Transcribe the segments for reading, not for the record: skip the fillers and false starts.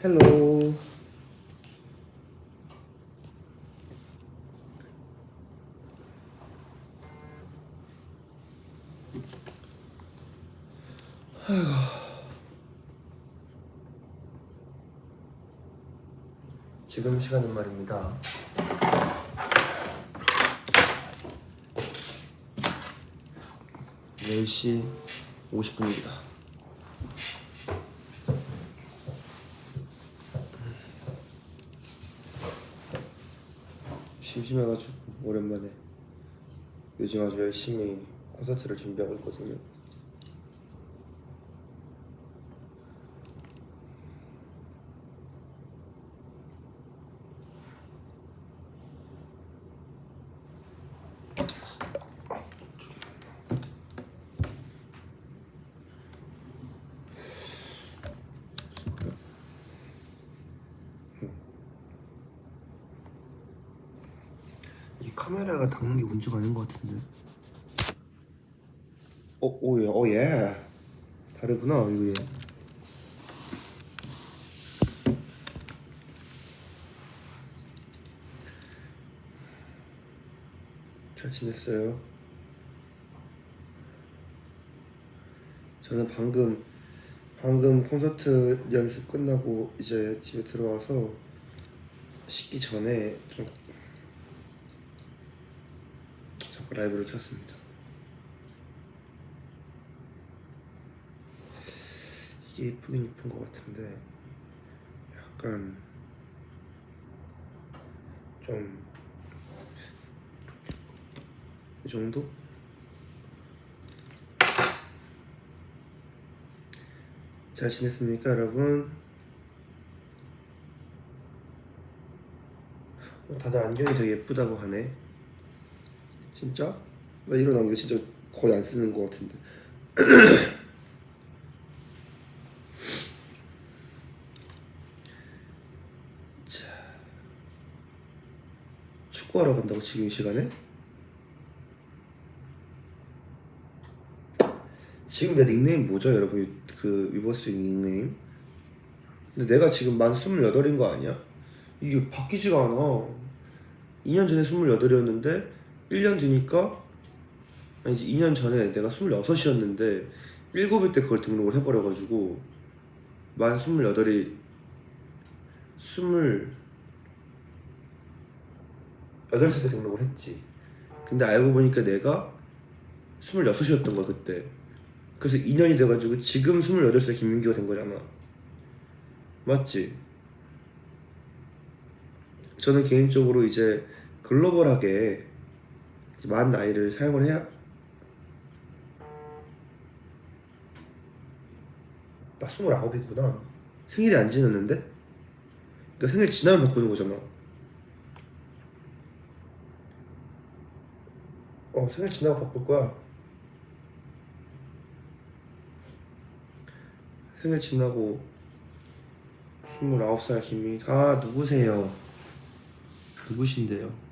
헬로. 지금 시간은 말입니다 10시 50분입니다 심심해가지고 오랜만에 요즘 아주 열심히 콘서트를 준비하고 있거든요. 이 카메라가 닦는 게 문제가 아닌 것 같은데. 예. 다르구나 이게. 잘 지냈어요? 저는 방금 콘서트 연습 끝나고 이제 집에 들어와서 씻기 전에 잠깐 라이브를 켰습니다. 이게 예쁘긴 예쁜 것 같은데 약간 좀 이 정도? 잘 지냈습니까 여러분? 다들 안경이 되게 예쁘다고 하네. 진짜? 나 이런 안경 진짜 거의 안 쓰는 것 같은데. 자, 축구하러 간다고 지금 이 시간에? 지금 내 닉네임 뭐죠 여러분? 그 위버스 닉네임? 근데 내가 지금 만 28인 거 아니야? 이게 바뀌지가 않아. 2년 전에 28이었는데 1년 뒤니까 아니지 2년 전에 내가 26이었는데 7일 때 그걸 등록을 해버려가지고 만 28이 28살 때 등록을 했지. 근데 알고 보니까 내가 26이었던 거야 그때. 그래서 2년이 돼가지고 지금 28살 김민규가 된 거잖아. 맞지? 저는 개인적으로 이제 글로벌하게 만 나이를 사용을 해야. 나 29이구나. 생일이 안 지났는데? 그러니까 생일 지나면 바꾸는 거잖아. 생일 지나고 바꿀 거야. 생일 지나고 29살 김민규. 아 누구세요? 누구신데요?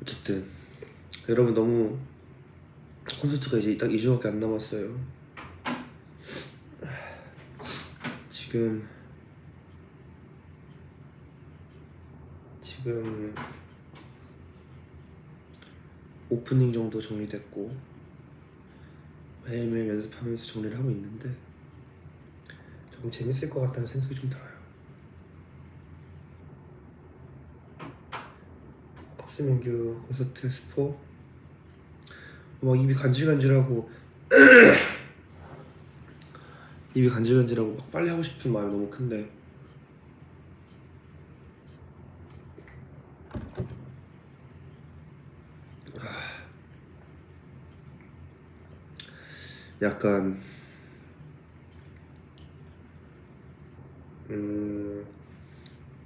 어쨌든 여러분 너무 콘서트가 이제 딱 2주밖에 안 남았어요. 지금 오프닝 정도 정리됐고 매일매일 연습하면서 정리를 하고 있는데 조금 재밌을 것 같다는 생각이 좀 들어요. 컵스민규 콘서트 스포 막 입이 간질간질하고 입이 간질간질하고 막 빨리 하고 싶은 마음이 너무 큰데 약간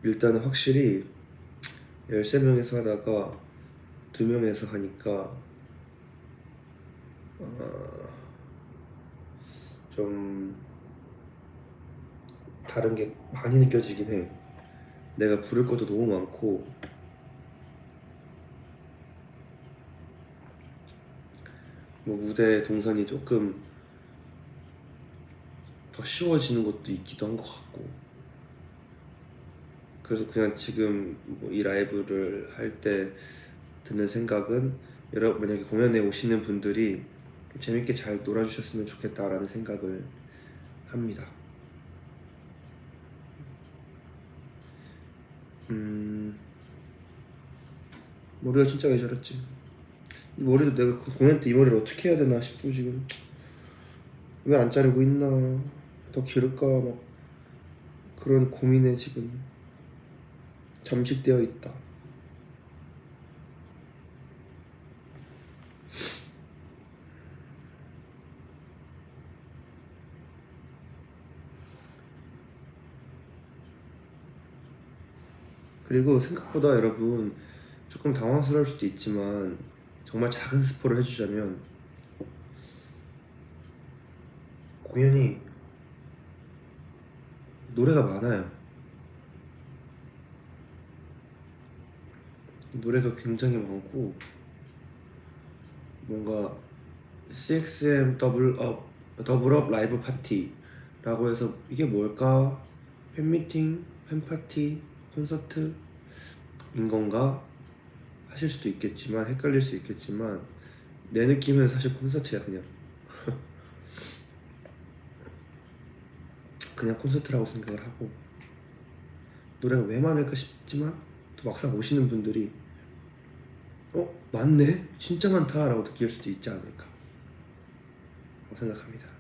일단은 확실히 13명에서 하다가 2명에서 하니까 좀 다른 게 많이 느껴지긴 해. 내가 부를 것도 너무 많고 뭐 무대 동선이 조금 더 쉬워지는 것도 있기도 한 것 같고 그래서 그냥 지금 뭐 이 라이브를 할 때 드는 생각은 만약에 공연에 오시는 분들이 재밌게 잘 놀아주셨으면 좋겠다라는 생각을 합니다. 머리가 진짜 왜 저랬지? 이 머리도 내가 그 공연 때 이 머리를 어떻게 해야 되나 싶고 지금 왜 안 자르고 있나 더 기를까 막 그런 고민에 지금 잠식되어 있다. 그리고 생각보다 여러분 조금 당황스러울 수도 있지만 정말 작은 스포를 해주자면 공연이 노래가 많아요. 노래가 굉장히 많고 뭔가 CXM 더블업 라이브 파티라고 해서 이게 뭘까? 팬미팅, 팬파티, 콘서트인 건가? 하실 수도 있겠지만 헷갈릴 수 있겠지만 내 느낌은 사실 콘서트야. 그냥 콘서트라고 생각을 하고 노래가 왜 많을까 싶지만 또 막상 오시는 분들이 많네? 진짜 많다 라고 느낄 수도 있지 않을까 라고 생각합니다.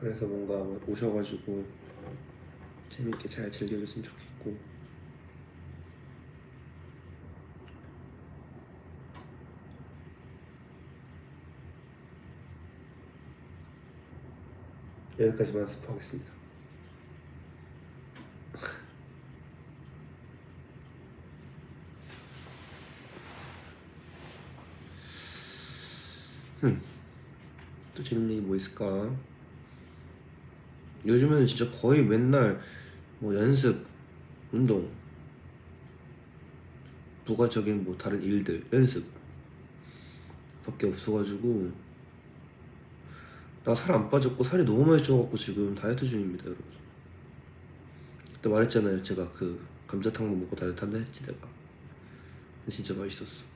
그래서 뭔가 오셔가지고 재밌게 잘 즐겨줬으면 좋겠고 여기까지만 스포하겠습니다. 또 재밌는 얘기 뭐 있을까? 요즘에는 진짜 거의 맨날 뭐 연습, 운동, 부가적인 뭐 다른 일들, 연습 밖에 없어가지고 나 살 안 빠졌고 살이 너무 많이 쪄갖고 지금 다이어트 중입니다 여러분. 그때 말했잖아요 제가 그 감자탕만 먹고 다이어트 한다 했지 내가. 진짜 맛있었어.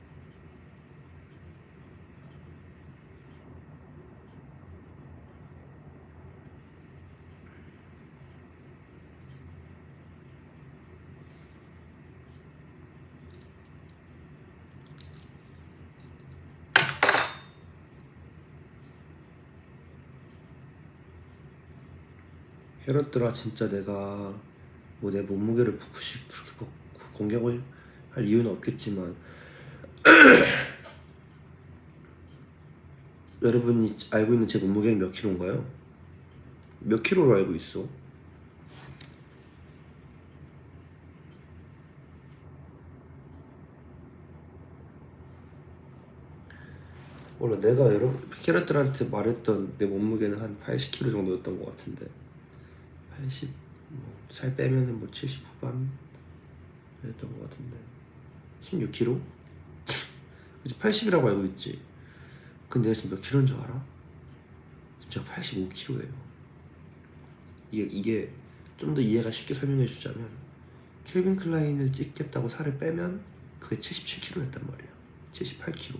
헤럿들아 진짜 내가 뭐 내 몸무게를 굳이 그렇게 뭐 공개하고 할 이유는 없겠지만 여러분이 알고 있는 제 몸무게는 몇 킬로인가요? 몇 킬로로 알고 있어? 몰라. 내가 여러분 캐럿들한테 말했던 내 몸무게는 한 80kg 정도였던 것 같은데 80, 살 빼면은 뭐 70 후반 그랬던 것 같은데 16kg? 그치 80이라고 알고 있지. 근데 내가 지금 몇 킬로인 줄 알아? 진짜 85kg예요. 이게 좀 더 이해가 쉽게 설명해 주자면 켈빈 클라인을 찍겠다고 살을 빼면 그게 77kg였단 말이야. 78kg.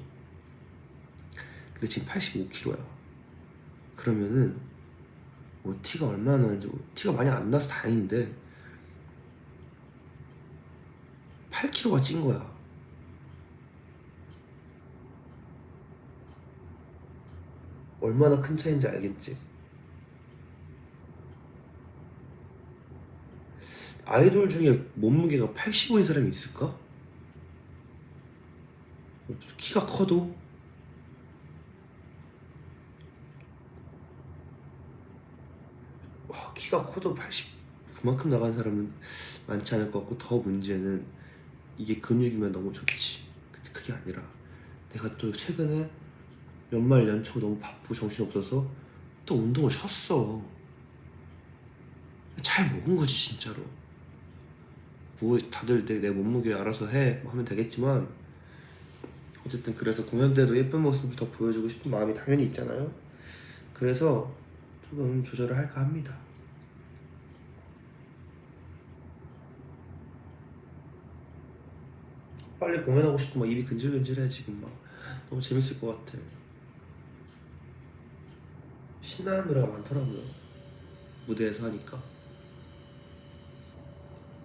근데 지금 85kg야. 그러면은 뭐 티가 얼마나 나는지 티가 많이 안 나서 다행인데 8kg가 찐 거야. 얼마나 큰 차이인지 알겠지? 아이돌 중에 몸무게가 85인 사람이 있을까? 키가 커도? 키가 커도 80 그만큼 나간 사람은 많지 않을 것 같고, 더 문제는 이게 근육이면 너무 좋지. 근데 그게 아니라 내가 또 최근에 연말 연초 너무 바쁘고 정신없어서 또 운동을 쉬었어. 잘 먹은 거지 진짜로. 뭐 다들 내 몸무게 알아서 해 뭐 하면 되겠지만, 어쨌든 그래서 공연 때도 예쁜 모습을 더 보여주고 싶은 마음이 당연히 있잖아요. 그래서 조금 조절을 할까 합니다. 빨리 공연하고 싶고 막 입이 근질근질해 지금. 막 너무 재밌을 것 같아. 신나는 노래가 많더라고요, 무대에서 하니까.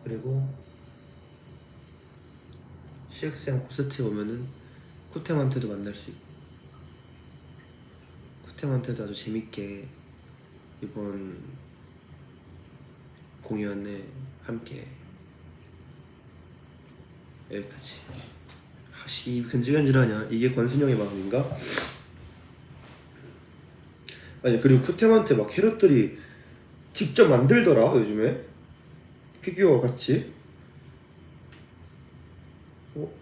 그리고 CXM 콘서트에 오면은 쿠템한테도 만날 수 있고, 쿠템한테도 아주 재밌게 이번 공연에 함께. 여기까지. 이 근질근질하냐, 이게 권순영의 마음인가? 아니, 그리고 쿠템한테 막 캐럿들이 직접 만들더라 요즘에, 피규어 같이. 어?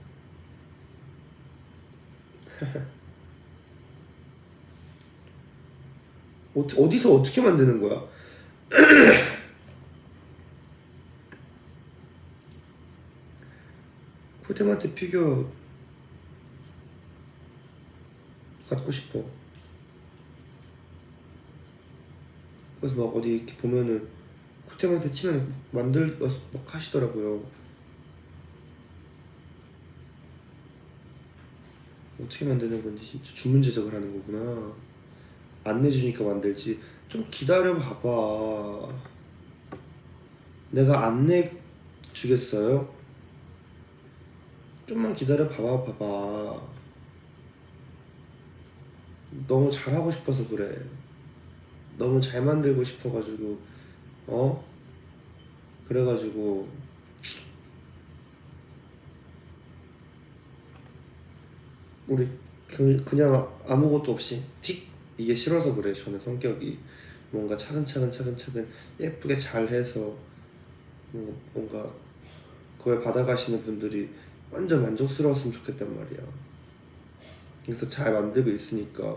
어디서 어떻게 만드는 거야? 쿠템한테 피규어 갖고 싶어. 그래서 막 어디 이렇게 보면은 쿠템한테 치면 막 하시더라고요. 어떻게 만드는 건지 진짜 주문 제작을 하는 거구나. 안 내주니까 만들지. 좀 기다려 봐봐. 내가 안 내주겠어요? 좀만 기다려 봐봐. 너무 잘하고 싶어서 그래. 너무 잘 만들고 싶어가지고. 어? 그래가지고 우리 그냥 아무것도 없이 틱 이게 싫어서 그래. 저는 성격이 뭔가 차근차근 예쁘게 잘해서 뭔가 그걸 받아가시는 분들이 완전 만족스러웠으면 좋겠단 말이야. 그래서 잘 만들고 있으니까.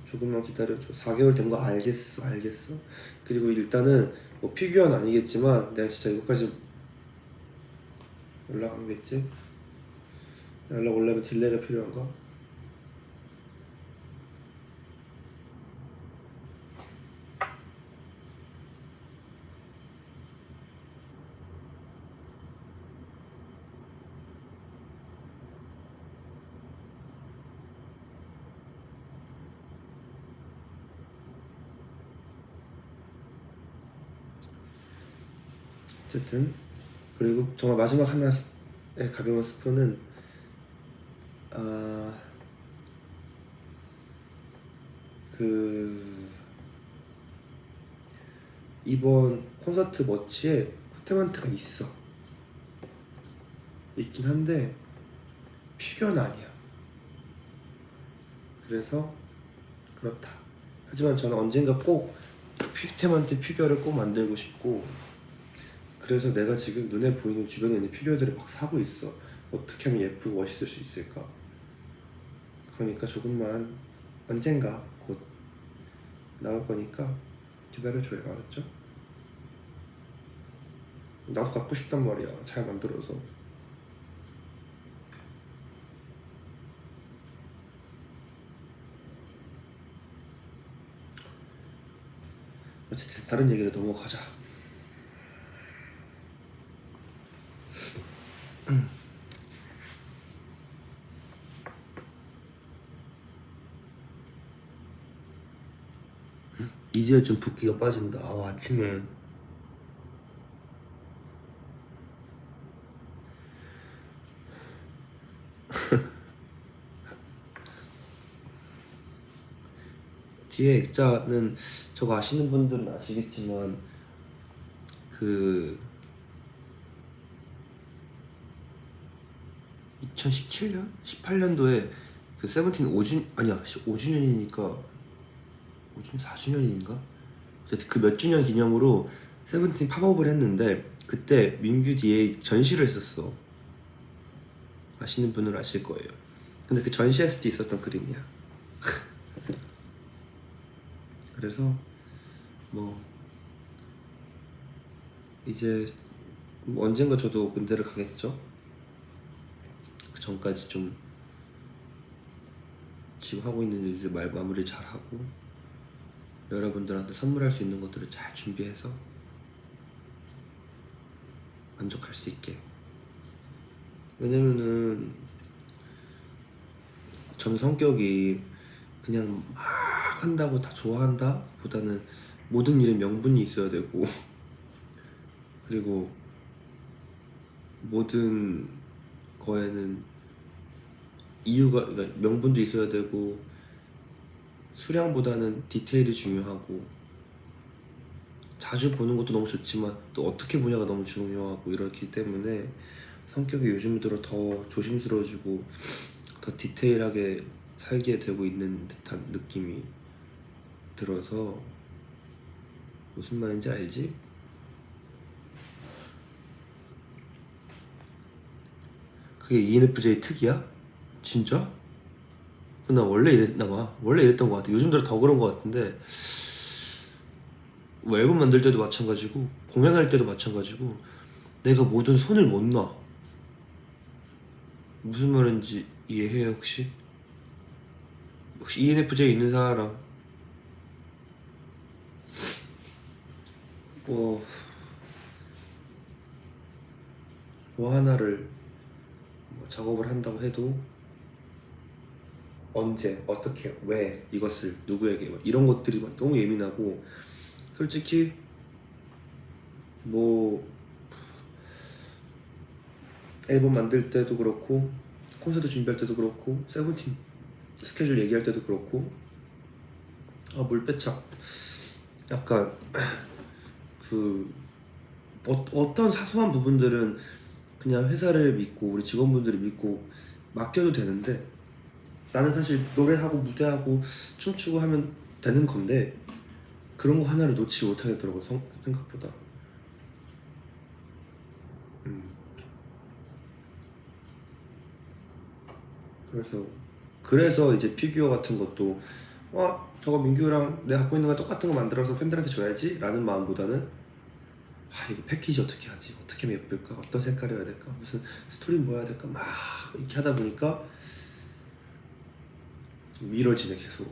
조금만 기다려줘. 4개월 된 거 알겠어. 그리고 일단은 뭐 피규어는 아니겠지만 내가 진짜 이거까지 연락 안 오겠지? 연락 오려면 딜레이가 필요한가? 어쨌든 그리고 정말 마지막 하나의 가벼운 스푼은 그 이번 콘서트 머치에 쿠테만트가 있긴 한데 피규어는 아니야. 그래서 그렇다. 하지만 저는 언젠가 꼭 쿠테만트 피규어를 꼭 만들고 싶고, 그래서 내가 지금 눈에 보이는 주변에 있는 피규어들을 막 사고 있어. 어떻게 하면 예쁘고 멋있을 수 있을까. 그러니까 조금만, 언젠가 곧 나올 거니까 기다려줘요. 알았죠? 나도 갖고 싶단 말이야, 잘 만들어서. 어쨌든 다른 얘기로 넘어가자. 이제 좀 붓기가 빠진다. 아침에 뒤에 액자는 저거 아시는 분들은 아시겠지만 그 2017년? 18년도에 그 세븐틴 5주년이니까 5주년 4주년인가? 그 몇 주년 기념으로 세븐틴 팝업을 했는데 그때 민규 뒤에 전시를 했었어. 아시는 분은 아실 거예요. 근데 그 전시했을 때 있었던 그림이야. 그래서 뭐 이제 뭐 언젠가 저도 군대를 가겠죠. 그 전까지 좀 지금 하고 있는 일들 마무리 잘 하고 여러분들한테 선물할 수 있는 것들을 잘 준비해서 만족할 수 있게. 왜냐면은 전 성격이 그냥 막 한다고 다 좋아한다 보다는 모든 일에 명분이 있어야 되고 그리고 모든 거에는 이유가, 그러니까 명분도 있어야 되고 수량보다는 디테일이 중요하고 자주 보는 것도 너무 좋지만 또 어떻게 보냐가 너무 중요하고 이렇기 때문에 성격이 요즘 들어 더 조심스러워지고 더 디테일하게 살게 되고 있는 듯한 느낌이 들어서. 무슨 말인지 알지? 그게 ENFJ 특이야? 진짜? 나 원래 이랬나 봐. 원래 이랬던 것 같아. 요즘 들어 더 그런 것 같은데 뭐 앨범 만들 때도 마찬가지고 공연할 때도 마찬가지고 내가 뭐든 손을 못 놔. 무슨 말인지 이해해요 혹시? 혹시 ENFJ 있는 사람 뭐, 뭐 하나를 뭐 작업을 한다고 해도 언제, 어떻게, 왜 이것을 누구에게 막 이런 것들이 막 너무 예민하고 솔직히 뭐 앨범 만들 때도 그렇고 콘서트 준비할 때도 그렇고 세븐틴 스케줄 얘기할 때도 그렇고 물배차 약간 그 어떤 사소한 부분들은 그냥 회사를 믿고 우리 직원분들을 믿고 맡겨도 되는데 나는 사실 노래하고 무대하고 춤추고 하면 되는 건데 그런 거 하나를 놓지 못하겠더라고 생각보다. 그래서 이제 피규어 같은 것도 저거 민규랑 내가 갖고 있는 거 똑같은 거 만들어서 팬들한테 줘야지 라는 마음보다는 이거 패키지 어떻게 하지? 어떻게 하면 예쁠까? 어떤 색깔이어야 될까? 무슨 스토리 뭐 해야 될까? 막 이렇게 하다 보니까 미뤄지네 계속.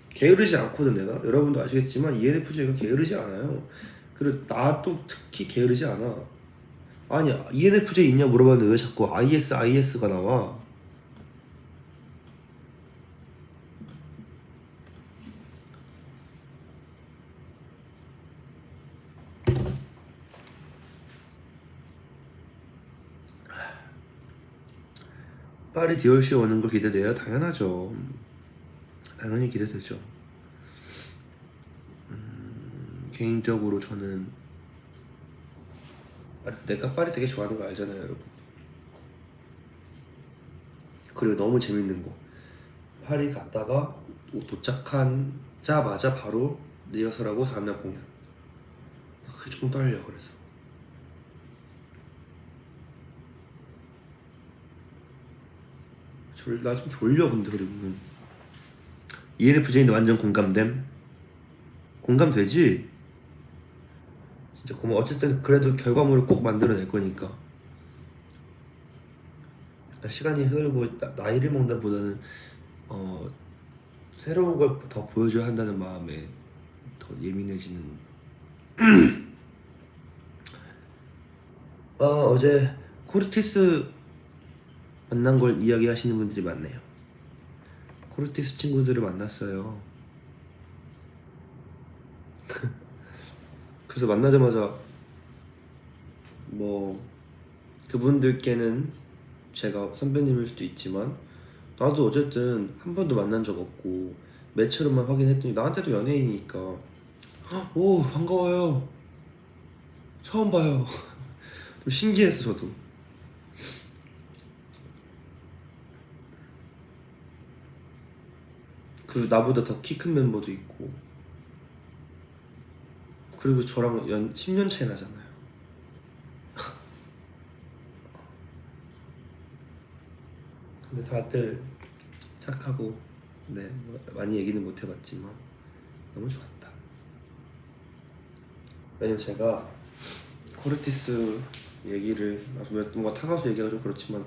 게으르지 않거든 내가. 여러분도 아시겠지만 ENFJ가 게으르지 않아요. 그리고 나도 특히 게으르지 않아. 아니 ENFJ 있냐 물어봤는데 왜 자꾸 IS가 나와? 파리 디올쇼 오는 거 기대돼요? 당연하죠. 당연히 기대되죠. 개인적으로 저는 내가 파리 되게 좋아하는 거 알잖아요 여러분. 그리고 너무 재밌는 거 파리 갔다가 도착하자마자 바로 리허설하고 다음날 공연. 그게 조금 떨려. 그래서 나 좀 졸려. 근데 그리고 ENFJ인데 완전 공감됨. 공감되지? 진짜 고마워. 어쨌든 그래도 결과물을 꼭 만들어낼 거니까. 시간이 흐르고 나이를 먹는다보다는 새로운 걸 더 보여줘야 한다는 마음에 더 예민해지는. 어제 코르티스 만난 걸 이야기하시는 분들이 많네요. 코르티스 친구들을 만났어요. 그래서 만나자마자 뭐 그분들께는 제가 선배님일 수도 있지만 나도 어쨌든 한 번도 만난 적 없고 매체로만 확인했더니 나한테도 연예인이니까 오 반가워요 처음 봐요 좀 신기했어 저도. 그리고 나보다 더 키 큰 멤버도 있고 그리고 저랑 10년 차이 나잖아요. 근데 다들 착하고 네 뭐 많이 얘기는 못 해봤지만 너무 좋았다. 왜냐면 제가 코르티스 얘기를 뭔가 타가수 얘기가 좀 그렇지만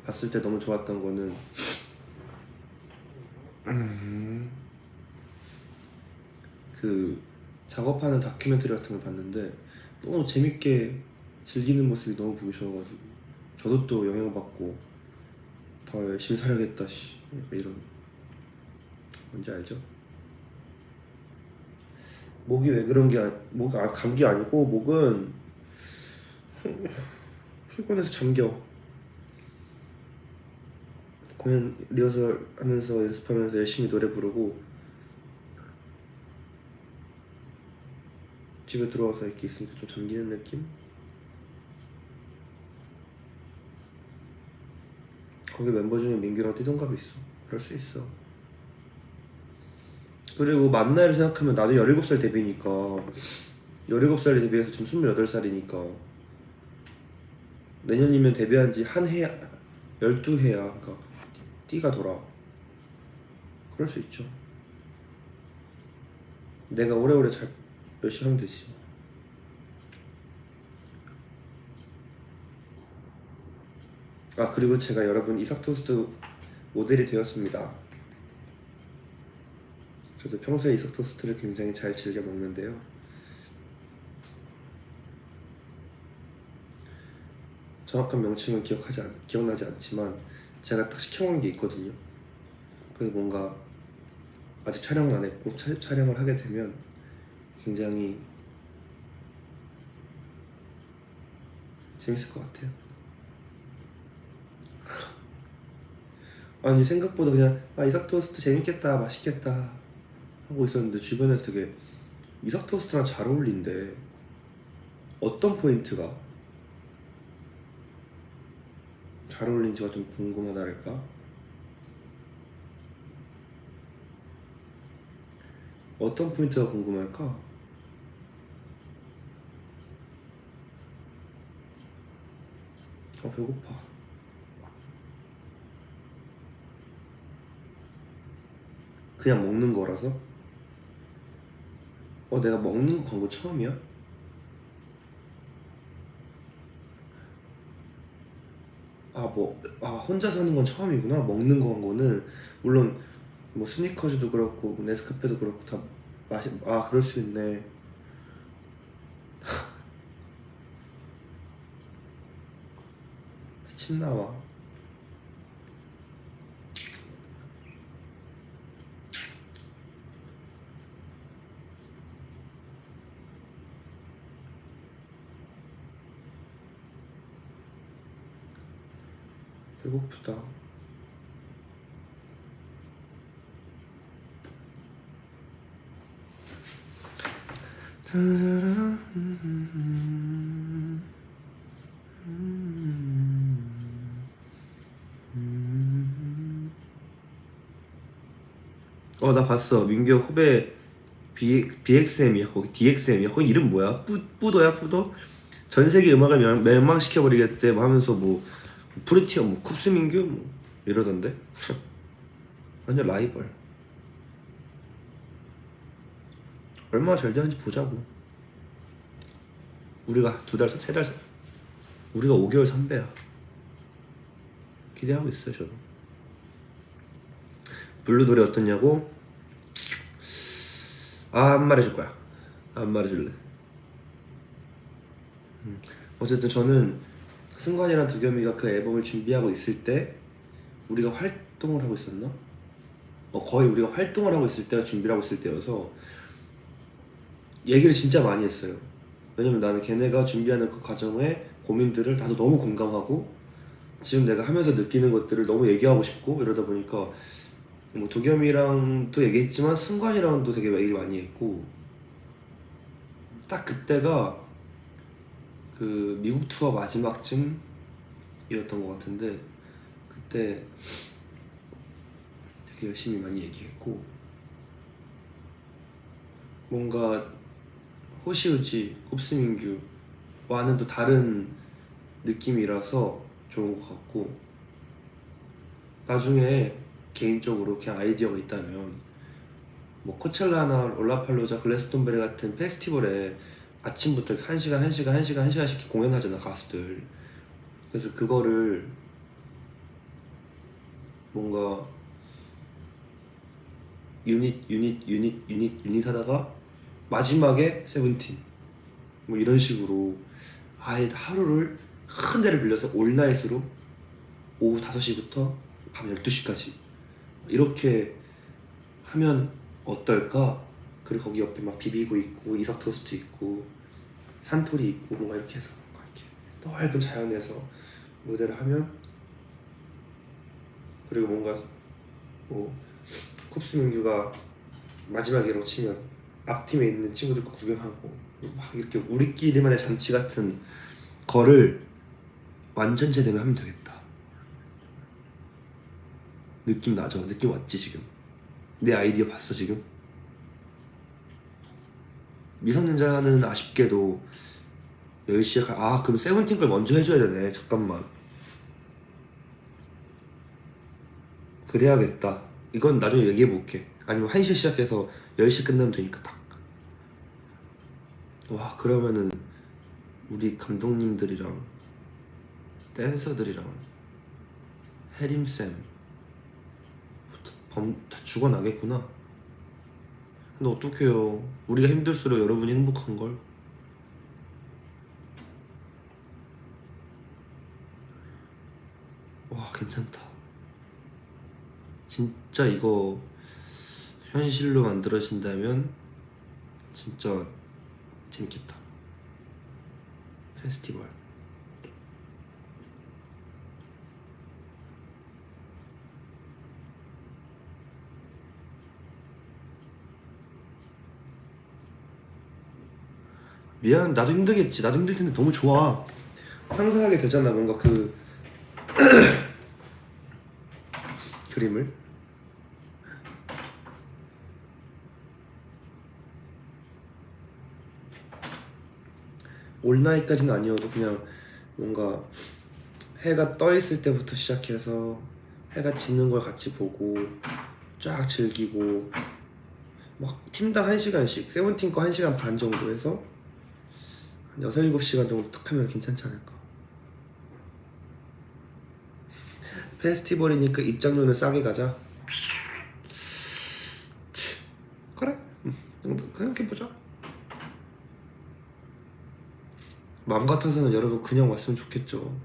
봤을 때 너무 좋았던 거는 그 작업하는 다큐멘터리 같은 걸 봤는데 너무 재밌게 즐기는 모습이 너무 보기 좋아가지고 저도 또 영향받고 더 열심히 살아야겠다 씨 약간 이런 뭔지 알죠? 목이 왜 그런 게 감기 아니고 목은 피곤해서 잠겨. 공연 리허설 하면서 연습하면서 열심히 노래 부르고 집에 들어와서 이렇게 있으니까 좀 잠기는 느낌? 거기 멤버 중에 민규랑 띠동갑이 있어. 그럴 수 있어. 그리고 만 나이를 생각하면 나도 17살 데뷔니까 17살에 데뷔해서 지금 28살이니까 내년이면 데뷔한 지 한 해, 12해야. 그러니까 띠가 돌아. 그럴 수 있죠. 내가 오래오래 잘 열심히 하면 되지. 아 그리고 제가 여러분 이삭토스트 모델이 되었습니다. 저도 평소에 이삭토스트를 굉장히 잘 즐겨 먹는데요. 정확한 명칭은 기억나지 않지만 제가 딱 시켜먹는 게 있거든요. 그래서 뭔가 아직 촬영은 안 했고 촬영을 하게 되면 굉장히 재밌을 것 같아요. 아니 생각보다 그냥 이삭토스트 재밌겠다 맛있겠다 하고 있었는데 주변에서 되게 이삭토스트랑 잘 어울린대. 어떤 포인트가 잘 어울린지가 좀 궁금하달까? 어떤 포인트가 궁금할까? 배고파. 그냥 먹는 거라서? 내가 먹는 거 광고 처음이야? 혼자 사는 건 처음이구나. 먹는 거 광고는 물론 뭐 스니커즈도 그렇고 뭐 네스카페도 그렇고 다 그럴 수 있네. 침 나와. 배고프다. 나 봤어. 민규 후배 BXM이야. 거기 DXM이야. 거기 이름 뭐야? 뿌도야 뿌도? 전 세계 음악을 멸망시켜버리겠대 뭐 하면서 뭐 프리티어 뭐 쿱스 민규 뭐 이러던데. 완전 라이벌. 얼마나 잘 되는지 보자고. 우리가 2달, 3달, 우리가 5개월 선배야. 기대하고 있어요 저도. 블루 노래 어떻냐고? 안 말해줄 거야. 안 말해줄래. 어쨌든 저는 승관이랑 득겸이가 그 앨범을 준비하고 있을 때 우리가 활동을 하고 있었나? 거의 우리가 활동을 하고 있을 때가 준비를 하고 있을 때여서 얘기를 진짜 많이 했어요. 왜냐면 나는 걔네가 준비하는 그 과정에 고민들을 나도 너무 공감하고 지금 내가 하면서 느끼는 것들을 너무 얘기하고 싶고 이러다 보니까 뭐 도겸이랑도 얘기했지만 승관이랑도 되게 얘기 많이 했고 딱 그때가 그 미국 투어 마지막쯤이었던 것 같은데 그때 되게 열심히 많이 얘기했고 뭔가 호시우지, 굽스민규와는 또 다른 느낌이라서 좋은 것 같고 나중에 개인적으로 그냥 아이디어가 있다면 뭐 코첼라나 올라팔로자, 글래스톤베리 같은 페스티벌에 아침부터 1시간씩 공연하잖아 가수들. 그래서 그거를 뭔가 유닛 하다가 마지막에 세븐틴 뭐 이런 식으로 아예 하루를 큰 데를 빌려서 올나잇으로 오후 5시부터 밤 12시까지 이렇게 하면 어떨까? 그리고 거기 옆에 막 비비고 있고 이삭 토스트 있고 산토리 있고 뭔가 이렇게 해서 뭔가 이렇게 넓은 자연에서 무대를 하면 그리고 뭔가 뭐 쿱스민규가 마지막이라고 치면 앞팀에 있는 친구들과 구경하고 막 이렇게 우리끼리만의 잔치 같은 거를 완전 제대로 하면 되겠다. 느낌 나죠? 느낌 왔지 지금? 내 아이디어 봤어 지금? 미성년자는 아쉽게도 10시에 그럼 세븐틴 걸 먼저 해줘야 되네. 잠깐만 그래야겠다. 이건 나중에 얘기해볼게. 아니면 1시에 시작해서 10시 끝나면 되니까 딱. 와 그러면은 우리 감독님들이랑 댄서들이랑 혜림쌤 다 죽어나겠구나. 근데 어떡해요. 우리가 힘들수록 여러분이 행복한걸. 와 괜찮다. 진짜 이거 현실로 만들어진다면 진짜 재밌겠다. 페스티벌. 미안, 나도 힘들겠지. 나도 힘들 텐데 너무 좋아. 상상하게 되잖아, 뭔가 그 그림을. 올나잇까지는 아니어도 그냥 뭔가 해가 떠 있을 때부터 시작해서 해가 지는 걸 같이 보고 쫙 즐기고 막 팀당 1시간씩 세븐틴 거 1시간 반 정도 해서 한 6, 7시간 정도 딱 하면 괜찮지 않을까. 페스티벌이니까 입장료는 싸게 가자. 그래? 생각해보자. 마음 같아서는 여러분 그냥 왔으면 좋겠죠.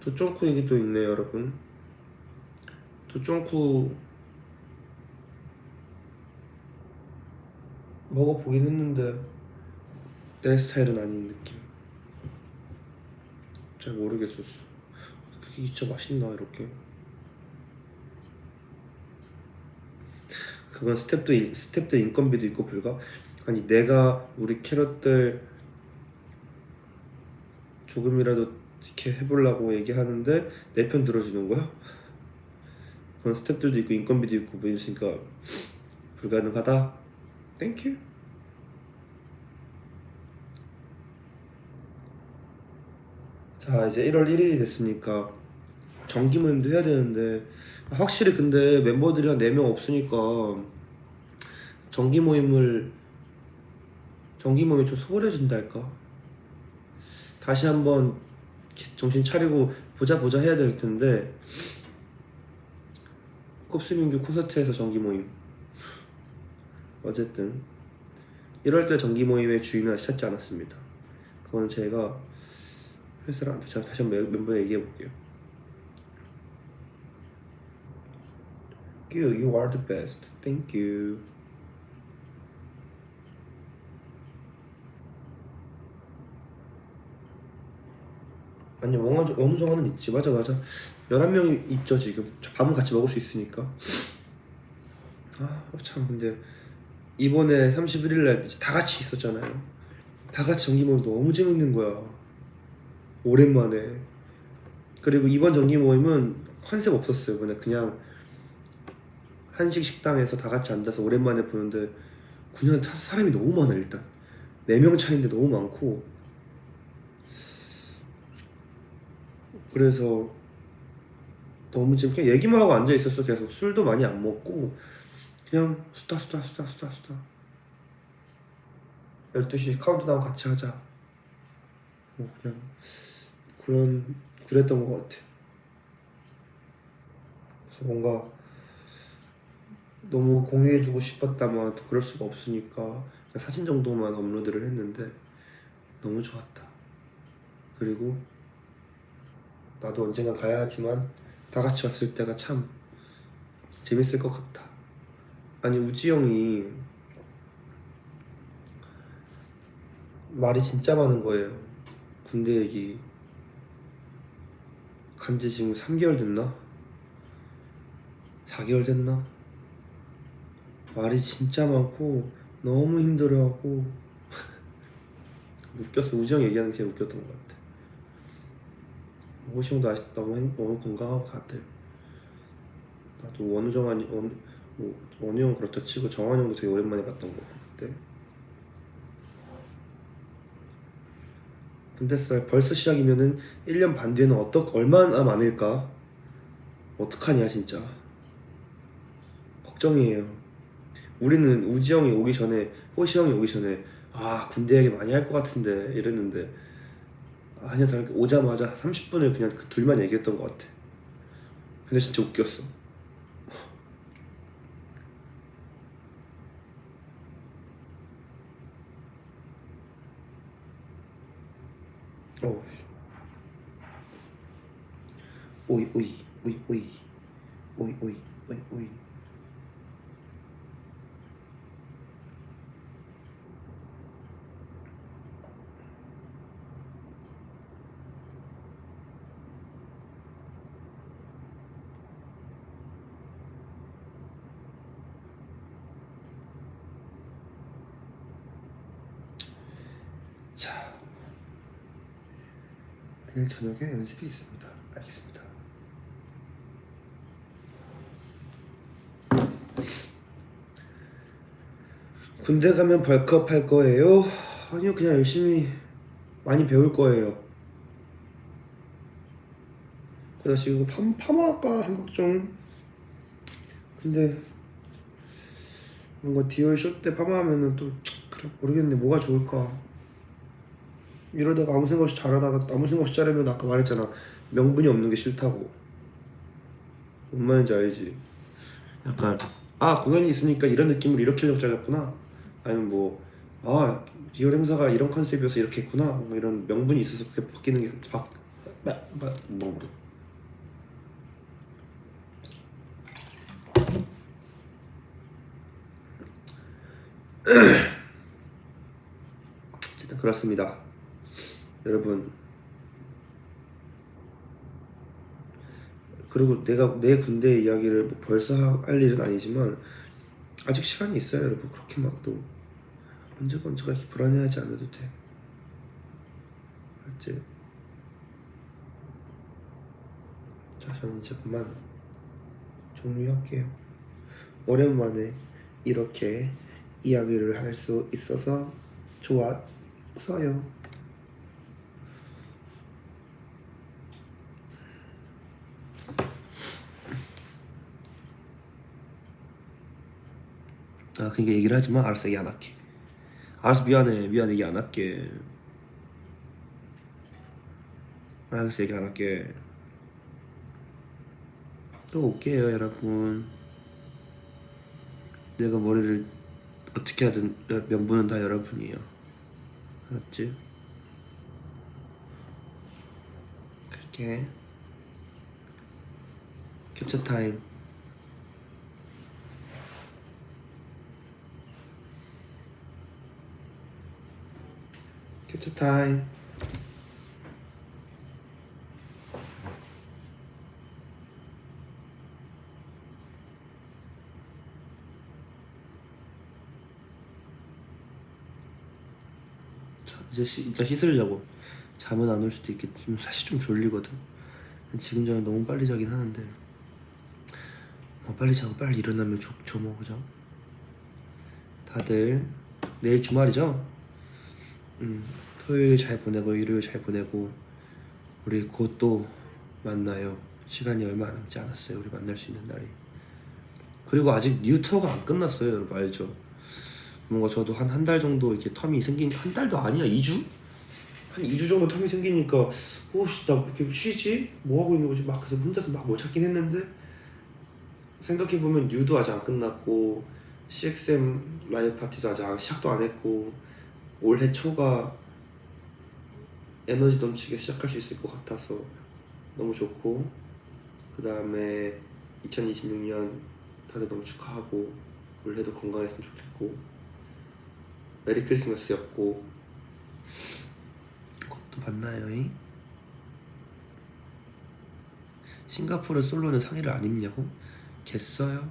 두쫑쿠 얘기도 있네 여러분. 두쫑쿠 먹어보긴 했는데 내 스타일은 아닌 느낌. 잘 모르겠었어. 그게 진짜 맛있나 이렇게. 그건 스텝도 인건비도 있고 불가. 아니 내가 우리 캐럿들 조금이라도 이렇게 해보려고 얘기하는데 내 편 들어주는 거야? 그건 스텝들도 있고 인건비도 있고 뭐 이러니까 불가능하다. 땡큐. 자 이제 1월 1일이 됐으니까 정기 모임도 해야 되는데 확실히 근데 멤버들이 한 4명 없으니까 정기 모임이 좀 소홀해진달까? 다시 한번 정신 차리고 보자 해야 될 텐데 콥스민규 콘서트에서 정기 모임. 어쨌든 1월달 정기 모임의 주인은 아직 찾지 않았습니다. 그건 제가 회사랑 제가 다시 한번 멤버 얘기해 볼게요. You are the best. Thank you. 아니 어느 정도는 있지. 맞아. 11명이 있죠 지금. 밥은 같이 먹을 수 있으니까. 참 근데 이번에 31일 날 다 같이 있었잖아요. 다 같이 정기 모임 너무 재밌는 거야. 오랜만에. 그리고 이번 정기 모임은 컨셉 없었어요. 그냥 한식 식당에서 다 같이 앉아서 오랜만에 보는데 그냥 사람이 너무 많아. 일단 4명 차인데 너무 많고, 그래서 너무 지금 그냥 얘기만 하고 앉아 있었어. 계속 술도 많이 안 먹고 그냥 수다 12시 카운트다운 같이 하자. 그냥 그랬던 것 같아. 그래서 뭔가 너무 공유해주고 싶었다만 그럴 수가 없으니까 그냥 사진 정도만 업로드를 했는데 너무 좋았다. 그리고 나도 언젠가 가야 하지만 다 같이 왔을 때가 참 재밌을 것 같다. 아니 우지 형이 말이 진짜 많은 거예요. 군대 얘기 간지 지금 3개월 됐나? 4개월 됐나? 말이 진짜 많고 너무 힘들어하고 웃겼어. 우지 형 얘기하는 게 제일 웃겼던 것 같아. 호시 형도 너무 건강하고 다들. 나도 원우 형 그렇다 치고 정환 형도 되게 오랜만에 봤던 것 같아. 군대살 벌써 시작이면은 1년 반 뒤에는 얼마나 많을까? 어떡하냐 진짜. 걱정이에요. 우리는 우지 형이 오기 전에, 호시 형이 오기 전에 군대 얘기 많이 할 것 같은데 이랬는데 아니야, 다르게 오자마자 30분을 그냥 그 둘만 얘기했던 것 같아. 근데 진짜 웃겼어. 어. 오이 오이 오이 오이 오이 오이 오이 오이. 자, 내일 저녁에 연습이 있습니다. 알겠습니다. 군대 가면 벌크업 할 거예요? 아니요, 그냥 열심히 많이 배울 거예요. 그래서 지금 파마할까 생각 중. 근데 뭔가 디올 쇼 때 파마하면은 또 그래 모르겠네. 뭐가 좋을까? 이러다가 아무 생각 없이 자라다가 아무 생각 없이 자르면 아까 말했잖아. 명분이 없는 게 싫다고. 뭔 말인지 알지? 약간 공연이 있으니까 이런 느낌으로 이렇게 하려고 잘랐구나. 아니면 리얼 행사가 이런 컨셉이어서 이렇게 했구나. 뭔가 이런 명분이 있어서 그렇게 바뀌는 게 너무. 어쨌든 그렇습니다. 여러분, 그리고 내가 내 군대 이야기를 뭐 벌써 할 일은 아니지만 아직 시간이 있어요. 여러분, 그렇게 막 또 언제가 이렇게 불안해하지 않아도 돼. 알지? 자, 저는 이제 그만 종료할게요. 오랜만에 이렇게 이야기를 할 수 있어서 좋았어요. 그러니까 얘기를 하지마. 알았어, 얘기 안 할게. 알았어, 미안해 얘기 안 할게. 알았어, 얘기 안 할게. 또 올게요, 여러분. 내가 머리를 어떻게 하든 명분은 다 여러분이에요. 알았지? 오케이. 캡처 타임. 캡처 타임. 자, 이제 씻으려고. 잠은 안 올 수도 있겠지. 사실 좀 졸리거든. 지금 전에 너무 빨리 자긴 하는데 빨리 자고 빨리 일어나면 좋죠 뭐. 그죠? 다들 내일 주말이죠? 토요일 잘 보내고 일요일 잘 보내고 우리 곧 또 만나요. 시간이 얼마 남지 않았어요. 우리 만날 수 있는 날이. 그리고 아직 뉴 투어가 안 끝났어요. 여러분 알죠? 뭔가 저도 한 달 정도 이렇게 텀이 생긴, 한 달도 아니야, 2주? 한 2주 정도 텀이 생기니까 오씨 나 왜 이렇게 쉬지? 뭐 하고 있는 거지? 막 그래서 혼자서 막 못 찾긴 했는데 생각해보면 뉴도 아직 안 끝났고 CXM 라이브 파티도 아직 시작도 안 했고 올해 초가 에너지 넘치게 시작할 수 있을 것 같아서 너무 좋고, 그 다음에 2026년 다들 너무 축하하고 올해도 건강했으면 좋겠고 메리 크리스마스였고 곧 또 만나요. 싱가포르 솔로는 상의를 안 입냐고? 겠어요?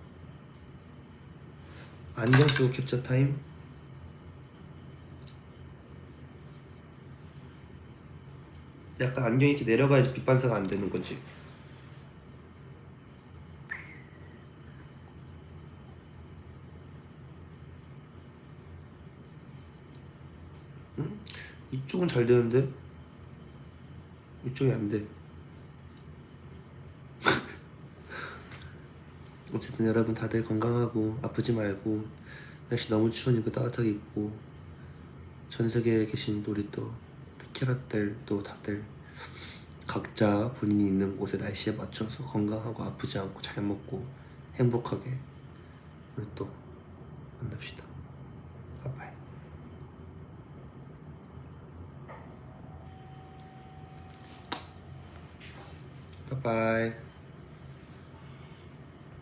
안경 쓰고 캡처 타임? 약간 안경이 이렇게 내려가야지 빛 반사가 안 되는 거지. 응? 이쪽은 잘 되는데 이쪽이 안 돼. 어쨌든 여러분 다들 건강하고 아프지 말고 날씨 너무 추우니까 따뜻하게 입고 전 세계에 계신 우리 또 캐럿들도 다들 각자 본인이 있는 곳의 날씨에 맞춰서 건강하고 아프지 않고 잘 먹고 행복하게 우리 또 만납시다. 바이바이. 바이바이.